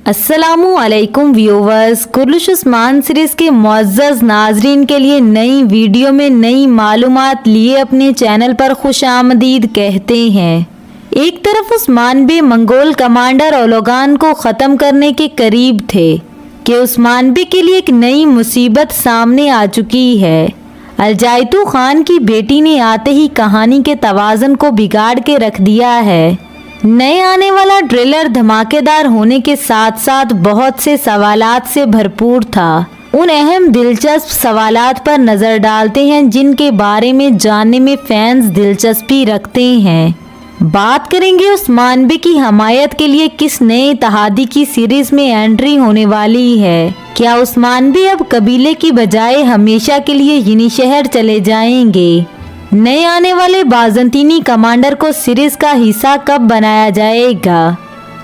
السلام علیکم ویورز، کرلش عثمان سیریز کے معزز ناظرین کے لیے نئی ویڈیو میں نئی معلومات لیے اپنے چینل پر خوش آمدید کہتے ہیں۔ ایک طرف عثمان بے منگول کمانڈر اولوگان کو ختم کرنے کے قریب تھے کہ عثمان بے کے لیے ایک نئی مصیبت سامنے آ چکی ہے۔ الجائتو خان کی بیٹی نے آتے ہی کہانی کے توازن کو بگاڑ کے رکھ دیا ہے۔ نئے آنے والا ٹریلر دھماکے دار ہونے کے ساتھ ساتھ بہت سے سوالات سے بھرپور تھا۔ ان اہم دلچسپ سوالات پر نظر ڈالتے ہیں جن کے بارے میں جاننے میں فینس دلچسپی رکھتے ہیں۔ بات کریں گے عثمان بے کی حمایت کے لیے کس نئے اتحادی کی سیریز میں انٹری ہونے والی ہے۔ کیا عثمان بے اب قبیلے کی بجائے ہمیشہ کے لیے یعنی شہر چلے جائیں گے؟ نئے آنے والے بازنطینی کمانڈر کو سیریز کا حصہ کب بنایا جائے گا؟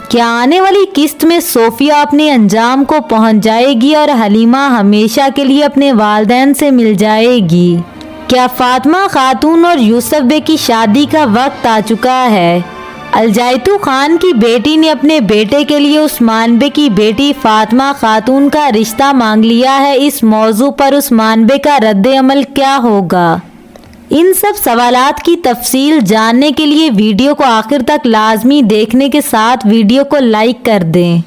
کیا آنے والی قسط میں صوفیہ اپنے انجام کو پہنچ جائے گی اور حلیمہ ہمیشہ کے لیے اپنے والدین سے مل جائے گی؟ کیا فاطمہ خاتون اور یوسف بے کی شادی کا وقت آ چکا ہے؟ الجائتو خان کی بیٹی نے اپنے بیٹے کے لیے عثمان بے کی بیٹی فاطمہ خاتون کا رشتہ مانگ لیا ہے۔ اس موضوع پر عثمان بے کا رد عمل کیا ہوگا؟ ان سب سوالات کی تفصیل جاننے کے لیے ویڈیو کو آخر تک لازمی دیکھنے کے ساتھ ویڈیو کو لائک کر دیں۔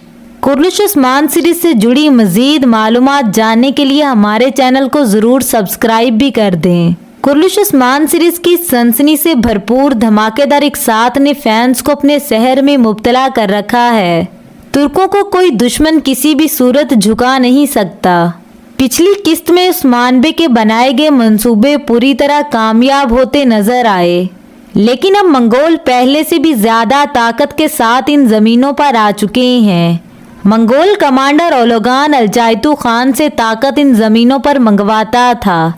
کرلش عثمان سیریز سے جڑی مزید معلومات جاننے کے لیے ہمارے چینل کو ضرور سبسکرائب بھی کر دیں۔ کرلش عثمان سیریز کی سنسنی سے بھرپور دھماکے دار ایک ساتھ نے فینس کو اپنے سحر میں مبتلا کر رکھا ہے۔ ترکوں کو کوئی دشمن کسی بھی صورت جھکا نہیں سکتا۔ پچھلی قسط میں عثمان بے کے بنائے گئے منصوبے پوری طرح کامیاب ہوتے نظر آئے، لیکن اب منگول پہلے سے بھی زیادہ طاقت کے ساتھ ان زمینوں پر آ چکے ہیں۔ منگول کمانڈر اولوگان الجائتو خان سے طاقت ان زمینوں پر منگواتا تھا۔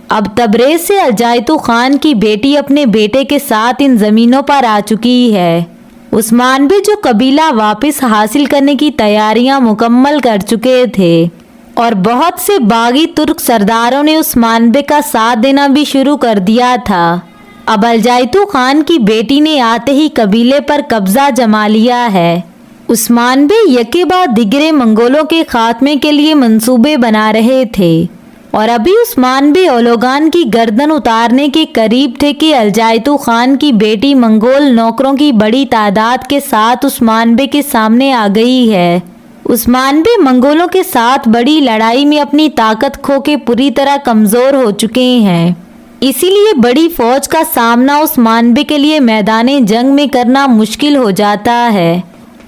اب تبریز سے الجائتو خان کی بیٹی اپنے بیٹے کے ساتھ ان زمینوں پر آ چکی ہے۔ عثمان بے جو قبیلہ واپس حاصل کرنے کی تیاریاں مکمل کر چکے تھے اور بہت سے باغی ترک سرداروں نے عثمان بے کا ساتھ دینا بھی شروع کر دیا تھا۔ اب الجائتو خان کی بیٹی نے آتے ہی قبیلے پر قبضہ جما لیا ہے۔ عثمان بے یکے بعد دیگرے منگولوں کے خاتمے کے لیے منصوبے بنا رہے تھے اور ابھی عثمان بے اولوگان کی گردن اتارنے کے قریب تھے کہ الجائتو خان کی بیٹی منگول نوکروں کی بڑی تعداد کے ساتھ عثمان بے کے سامنے آ گئی ہے۔ عثمان بے منگولوں کے ساتھ بڑی لڑائی میں اپنی طاقت کھو کے پوری طرح کمزور ہو چکے ہیں، اسی لیے بڑی فوج کا سامنا عثمان بے کے لیے میدان جنگ میں کرنا مشکل ہو جاتا ہے۔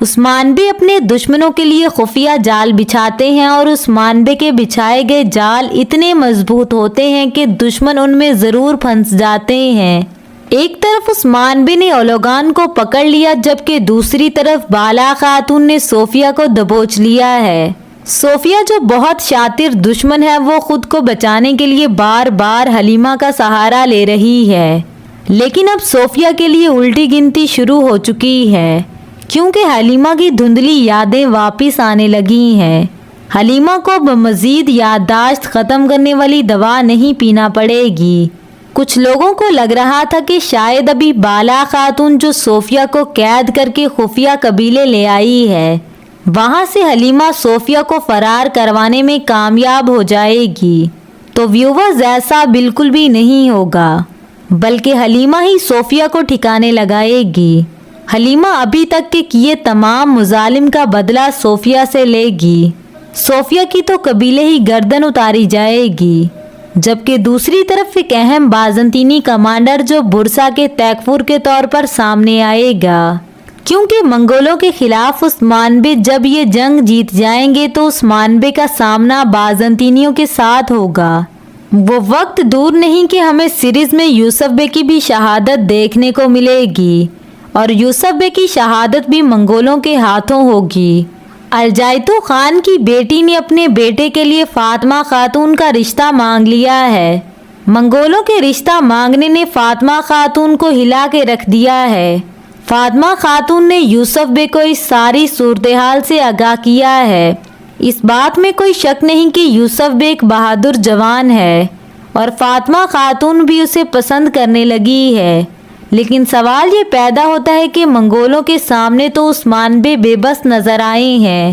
عثمان بے اپنے دشمنوں کے لیے خفیہ جال بچھاتے ہیں اور عثمان بے کے بچھائے گئے جال اتنے مضبوط ہوتے ہیں کہ دشمن ان میں ضرور پھنس جاتے ہیں۔ ایک طرف عثمان بے نے اولوگان کو پکڑ لیا جبکہ دوسری طرف بالا خاتون نے صوفیہ کو دبوچ لیا ہے۔ صوفیہ جو بہت شاطر دشمن ہے، وہ خود کو بچانے کے لیے بار بار حلیمہ کا سہارا لے رہی ہے، لیکن اب صوفیہ کے لیے الٹی گنتی شروع ہو چکی ہے کیونکہ حلیمہ کی دھندلی یادیں واپس آنے لگی ہیں۔ حلیمہ کو اب مزید یادداشت ختم کرنے والی دوا نہیں پینا پڑے گی۔ کچھ لوگوں کو لگ رہا تھا کہ شاید ابھی بالا خاتون جو صوفیہ کو قید کر کے خفیہ قبیلے لے آئی ہے، وہاں سے حلیمہ صوفیہ کو فرار کروانے میں کامیاب ہو جائے گی، تو ویورز ایسا بالکل بھی نہیں ہوگا، بلکہ حلیمہ ہی صوفیہ کو ٹھکانے لگائے گی۔ حلیمہ ابھی تک کے کیے تمام مظالم کا بدلہ صوفیہ سے لے گی۔ صوفیہ کی تو قبیلے ہی گردن اتاری جائے گی، جبکہ دوسری طرف ایک اہم بازنطینی کمانڈر جو برسا کے تیکفور کے طور پر سامنے آئے گا، کیونکہ منگولوں کے خلاف عثمان بے جب یہ جنگ جیت جائیں گے تو عثمان بے کا سامنا بازنطینیوں کے ساتھ ہوگا۔ وہ وقت دور نہیں کہ ہمیں سیریز میں یوسف بے کی بھی شہادت دیکھنے کو ملے گی اور یوسف بے کی شہادت بھی منگولوں کے ہاتھوں ہوگی۔ الجائتو خان کی بیٹی نے اپنے بیٹے کے لیے فاطمہ خاتون کا رشتہ مانگ لیا ہے۔ منگولوں کے رشتہ مانگنے نے فاطمہ خاتون کو ہلا کے رکھ دیا ہے۔ فاطمہ خاتون نے یوسف بے کو اس ساری صورتحال سے آگاہ کیا ہے۔ اس بات میں کوئی شک نہیں کہ یوسف بے ایک بہادر جوان ہے اور فاطمہ خاتون بھی اسے پسند کرنے لگی ہے، لیکن سوال یہ پیدا ہوتا ہے کہ منگولوں کے سامنے تو عثمان بے بے بس نظر آئے ہیں،